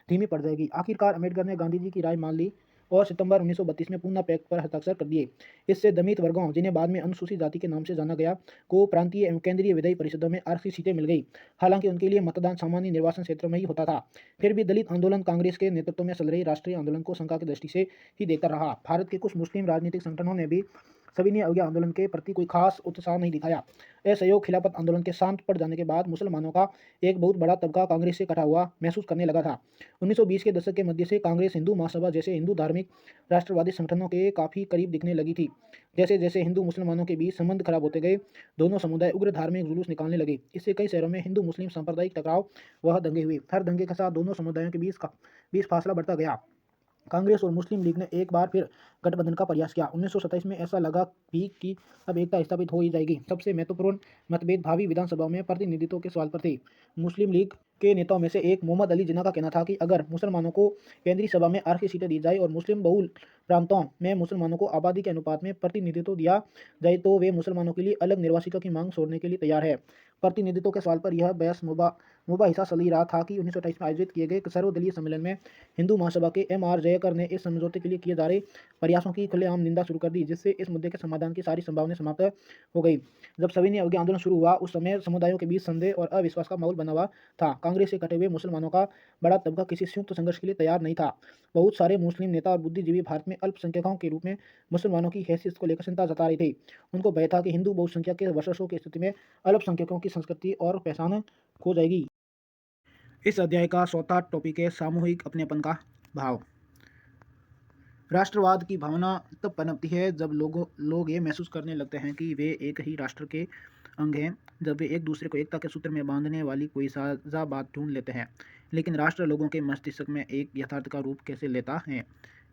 धीमी पड़ जाएगी। आखिरकार अम्बेडकर ने गांधी जी की राय मान ली और सितंबर 1932 में पूना पैक्ट पर हस्ताक्षर कर दिए। इससे दलित वर्गों, जिन्हें बाद में अनुसूचित जाति के नाम से जाना गया, को प्रांतीय एवं केंद्रीय विधायी परिषदों में आरक्षित सीटें मिल गई। हालांकि उनके लिए मतदान सामान्य निर्वाचन क्षेत्रों में ही होता था। फिर भी दलित आंदोलन कांग्रेस के नेतृत्व में चल रही राष्ट्रीय आंदोलन को शंका की दृष्टि से ही देखता रहा। भारत के कुछ मुस्लिम राजनीतिक संगठनों ने भी सविनय अवज्ञा आंदोलन के प्रति कोई खास उत्साह नहीं दिखाया। असहयोग खिलाफत आंदोलन के शांत पड़ जाने के बाद मुसलमानों का एक बहुत बड़ा तबका कांग्रेस से कटा हुआ महसूस करने लगा था। 1920 के दशक के मध्य से कांग्रेस हिंदू महासभा जैसे हिंदू धार्मिक राष्ट्रवादी संगठनों के काफी करीब दिखने लगी थी। जैसे जैसे हिंदू मुसलमानों के बीच संबंध खराब होते गए, दोनों समुदाय उग्र धार्मिक जुलूस निकालने लगे। इससे कई शहरों में हिंदू मुस्लिम सांप्रदायिक टकराव व दंगे हुए। हर दंगे के साथ दोनों समुदायों के बीच फासला बढ़ता गया। कांग्रेस और मुस्लिम लीग ने एक बार फिर गठबंधन का प्रयास किया। 1927 में ऐसा लगा भी कि अब एकता स्थापित हो ही जाएगी। सबसे महत्वपूर्ण मतभेद भावी विधानसभा में प्रतिनिधित्व के सवाल पर थे। मुस्लिम लीग के नेताओं में से एक मोहम्मद अली जिन्ना का कहना था कि अगर मुसलमानों को केंद्रीय सभा में आरक्षित सीटें दी जाए और मुस्लिम बहुल प्रांतों में मुसलमानों को आबादी के अनुपात में प्रतिनिधित्व दिया जाए तो वे मुसलमानों के लिए अलग निर्वासिका की मांग छोड़ने के लिए तैयार है। प्रतिनिधित्व के सवाल पर यह बहस मुबाहिसा चल ही रहा था कि 1928 में आयोजित किए गए सर्वदलीय सम्मेलन में हिंदू महासभा के M.R. जयकर ने इस समझौते के लिए किए जा रहे प्रयासों की खुलेआम निंदा शुरू कर दी, जिससे इस मुद्दे के समाधान की सारी संभावनाएं समाप्त हो गई। जब सविनय अवज्ञा आंदोलन शुरू हुआ, उस समय समुदायों के बीच संदेह और अविश्वास का माहौल बना हुआ था। कांग्रेस से कटे हुए मुसलमानों का बड़ा तबका किसी संयुक्त संघर्ष के लिए तैयार नहीं था। बहुत सारे मुस्लिम नेता और बुद्धिजीवी भारत में अल्पसंख्यकों के रूप में मुसलमानों की हैसियत को लेकर चिंता जता रहे थे। उनको भय था कि हिंदू बहुसंख्यक के वर्चस्व की स्थिति में अल्पसंख्यकों की संस्कृति और पहचान खो जाएगी। इस अध्याय का चौथा टॉपिक है सामूहिक अपनेपन का भाव। राष्ट्रवाद की भावना तब पनपती है जब लोग ये महसूस करने लगते हैं कि वे एक ही राष्ट्र के अंग हैं, जब वे एक दूसरे को एकता के सूत्र में बांधने वाली कोई साझा बात ढूंढ लेते हैं। लेकिन राष्ट्र लोगों के मस्तिष्क में एक यथार्थ का रूप कैसे लेता है?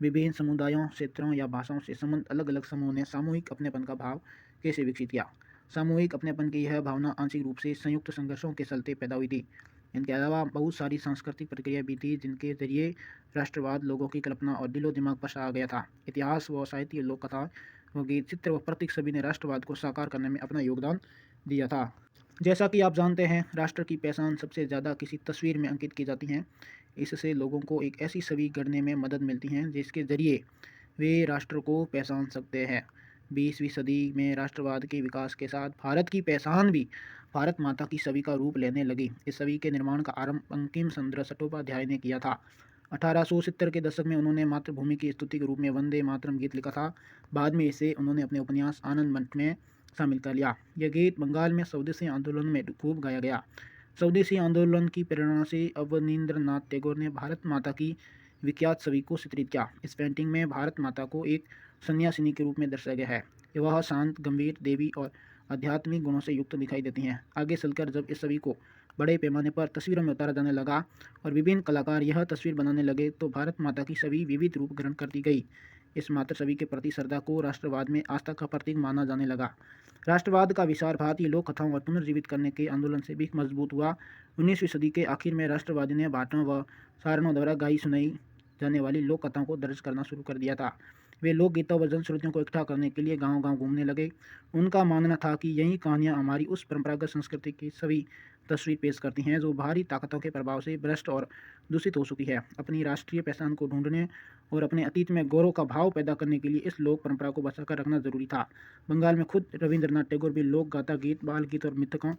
विभिन्न समुदायों, क्षेत्रों या भाषाओं से संबंध अलग अलग समूहों ने सामूहिक अपनेपन का भाव कैसे विकसित किया? सामूहिक अपनेपन की यह भावना आंशिक रूप से संयुक्त संघर्षों के चलते पैदा हुई थी। इनके अलावा बहुत सारी सांस्कृतिक प्रक्रिया भी थी जिनके जरिए राष्ट्रवाद लोगों की कल्पना और दिलो दिमाग पर छा गया था। इतिहास व साहित्य, लोक कथा व गीत, चित्र व प्रतीक सभी ने राष्ट्रवाद को साकार करने में अपना योगदान दिया था। जैसा कि आप जानते हैं, राष्ट्र की पहचान सबसे ज़्यादा किसी तस्वीर में अंकित की जाती हैं। इससे लोगों को एक ऐसी छवि गढ़ने में मदद मिलती है जिसके जरिए वे राष्ट्र को पहचान सकते हैं। 20वीं सदी में राष्ट्रवाद के विकास के साथ भारत की पहचान भी भारत माता की छवि का रूप लेने लगी। इस छवि के निर्माण का आरंभ बंकिम चंद्र चट्टोपाध्याय ने किया था। 1870 के दशक में उन्होंने मातृभूमि की स्तुति के रूप में वंदे मातरम गीत लिखा था। बाद में इसे उन्होंने अपने उपन्यास आनंद मठ में शामिल कर लिया। यह गीत बंगाल में स्वदेशी आंदोलन में खूब गाया गया। स्वदेशी आंदोलन की प्रेरणा से अवनींद्रनाथ टैगोर ने भारत माता की विख्यात छवि को चित्रित किया। इस पेंटिंग में भारत माता को एक सन्यासिनी के रूप में दर्शाया गया है। वह शांत, गंभीर, देवी और आध्यात्मिक गुणों से युक्त दिखाई देती हैं। आगे चलकर जब इस छवि को बड़े पैमाने पर तस्वीरों में उतारा जाने लगा और विभिन्न कलाकार यह तस्वीर बनाने लगे तो भारत माता की छवि विविध रूप ग्रहण करती गई। इस मातृ छवि के प्रति श्रद्धा को राष्ट्रवाद में आस्था का प्रतीक माना जाने लगा। राष्ट्रवाद का विचार भारतीय लोक कथाओं और पुनर्जीवित करने के आंदोलन से भी मजबूत हुआ। 19वीं सदी के आखिर में राष्ट्रवादी ने भाटों व सारणों द्वारा गाई सुनाई जाने वाली लोक कथाओं को दर्ज करना शुरू कर दिया था। वे लोकगीतों व जनश्रुतियों को इकट्ठा करने के लिए गांव-गांव घूमने लगे। उनका मानना था कि यही कहानियां हमारी उस परंपरागत संस्कृति की सभी तस्वीर पेश करती हैं जो बाहरी ताकतों के प्रभाव से भ्रष्ट और दूषित हो चुकी है। अपनी राष्ट्रीय पहचान को ढूंढने और अपने अतीत में गौरव का भाव पैदा करने के लिए इस लोक परंपरा को बचाकर रखना जरूरी था। बंगाल में खुद रविंद्रनाथ टैगोर भी लोक गाथा, गीत, बाल गीत और मिथकों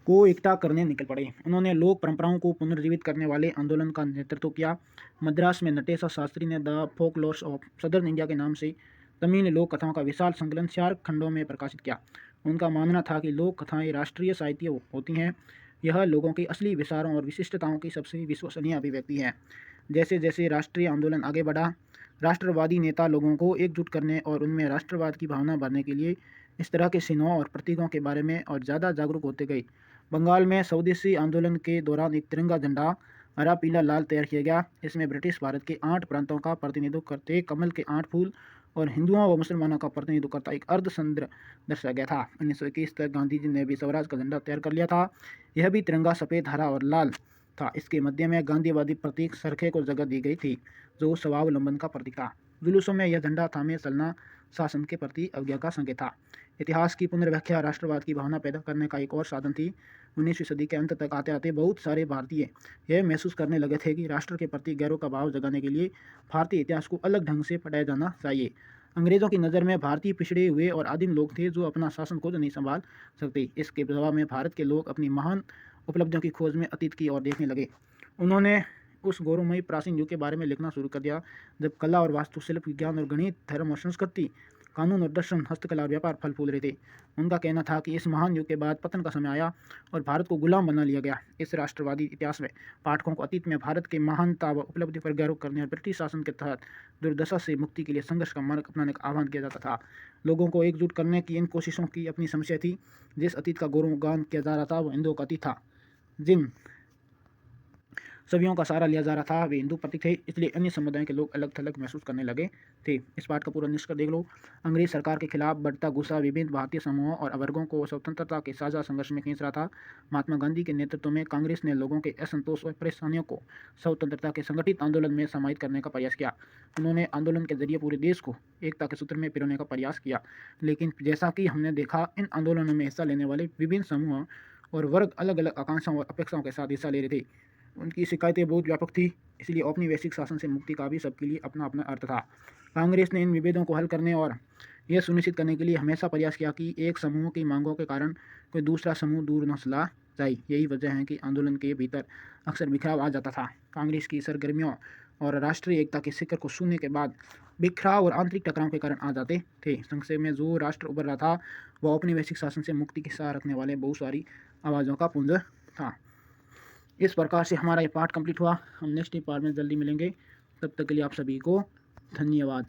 को इकट्ठा करने निकल पड़े। उन्होंने लोक परंपराओं को पुनर्जीवित करने वाले आंदोलन का नेतृत्व किया। मद्रास में नटेशा शास्त्री ने the folklores of southern India के नाम से तमिल लोक कथाओं का विशाल संकलन 4 खंडों में प्रकाशित किया। उनका मानना था कि लोक कथाएं राष्ट्रीय साहित्य होती हैं। यह लोगों के असली विचारों और विशिष्टताओं की सबसे विश्वसनीय अभिव्यक्ति है। जैसे जैसे राष्ट्रीय आंदोलन आगे बढ़ा, राष्ट्रवादी नेता लोगों को एकजुट करने और उनमें राष्ट्रवाद की भावना भरने के लिए इस तरह के चिन्हों और प्रतीकों के बारे में और ज़्यादा जागरूक होते गए। बंगाल में स्वदेशी आंदोलन के दौरान एक तिरंगा झंडा हरा, पीला, लाल तैयार किया गया। इसमें ब्रिटिश भारत के 8 प्रांतों का प्रतिनिधित्व करते कमल के 8 फूल और हिंदुओं व मुसलमानों का प्रतिनिधित्व करता एक अर्धचंद्र दर्शाया गया था। 1921 तक गांधी जी ने भी स्वराज का झंडा तैयार कर लिया था। यह भी तिरंगा सफ़ेद, हरा और लाल था। इसके मध्य में गांधीवादी प्रतीक चरखे को जगह दी गई थी जो स्वावलंबन का प्रतीक था। जुलूसों में यह झंडा थामे चलना शासन के प्रति अवज्ञा का संकेत था। इतिहास की पुनर्व्याख्या राष्ट्रवाद की भावना पैदा करने का एक और साधन थी। 19वीं सदी के अंत तक आते आते बहुत सारे भारतीय यह महसूस करने लगे थे कि राष्ट्र के प्रति गौरव का भाव जगाने के लिए भारतीय इतिहास को अलग ढंग से पढ़ाया जाना चाहिए। अंग्रेज़ों की नज़र में भारतीय पिछड़े हुए और आदिम लोग थे जो अपना शासन खुद नहीं संभाल सकते। इसके प्रभाव में भारत के लोग अपनी महान उपलब्धियों की खोज में अतीत की ओर देखने लगे। उन्होंने उस गौरवमयी प्राचीन युग के बारे में लिखना शुरू कर दिया जब कला और वास्तुशिल्प, विज्ञान और गणित, धर्म और संस्कृति, कानून और दर्शन, हस्तकला और व्यापार फल फूल रहे थे। उनका कहना था कि इस महान युग के बाद पतन का समय आया और भारत को गुलाम बना लिया गया। इस राष्ट्रवादी इतिहास में पाठकों को अतीत में भारत के महानता व उपलब्धि पर गौरव करने और ब्रिटिश शासन के तहत दुर्दशा से मुक्ति के लिए संघर्ष का मार्ग अपनाने का आह्वान किया जाता था। लोगों को एकजुट करने की इन कोशिशों की अपनी समस्या थी। जिस अतीत का गौरवगान किया जा रहा था वह हिंदुओं का अतीत था। जिन छवियों का सहारा लिया जा रहा था वे हिंदू प्रतीक थे, इसलिए अन्य समुदायों के लोग अलग थलग महसूस करने लगे थे। इस पाठ का पूरा निष्कर्ष देख लो। अंग्रेज सरकार के खिलाफ बढ़ता गुस्सा विभिन्न भारतीय समूहों और वर्गों को स्वतंत्रता के साझा संघर्ष में खींच रहा था। महात्मा गांधी के नेतृत्व में कांग्रेस ने लोगों के असंतोष और परेशानियों को स्वतंत्रता के संगठित आंदोलन में समाहित करने का प्रयास किया। उन्होंने आंदोलन के जरिए पूरे देश को एकता के सूत्र में पिरोने का प्रयास किया। लेकिन जैसा कि हमने देखा, इन आंदोलनों में हिस्सा लेने वाले विभिन्न समूहों और वर्ग अलग अलग आकांक्षाओं और अपेक्षाओं के साथ हिस्सा ले रहे थे। उनकी शिकायतें बहुत व्यापक थी, इसलिए औपनिवेशिक शासन से मुक्ति का भी सबके लिए अपना अपना अर्थ था। कांग्रेस ने इन विभेदों को हल करने और यह सुनिश्चित करने के लिए हमेशा प्रयास किया कि एक समूह की मांगों के कारण कोई दूसरा समूह दूर न चला जाए। यही वजह है कि आंदोलन के भीतर अक्सर बिखराव आ जाता था। कांग्रेस की सरगर्मियों और राष्ट्रीय एकता के शिखर को छूने के बाद बिखराव और आंतरिक टकराव के कारण आ जाते थे। संक्षेप में जो राष्ट्र उभर रहा था वह औपनिवेशिक शासन से मुक्ति की साह रखने वाले बहुत सारी आवाज़ों का पुंज था। इस प्रकार से हमारा ये पाठ कंप्लीट हुआ। हम नेक्स्ट पार्ट में जल्दी मिलेंगे। तब तक के लिए आप सभी को धन्यवाद।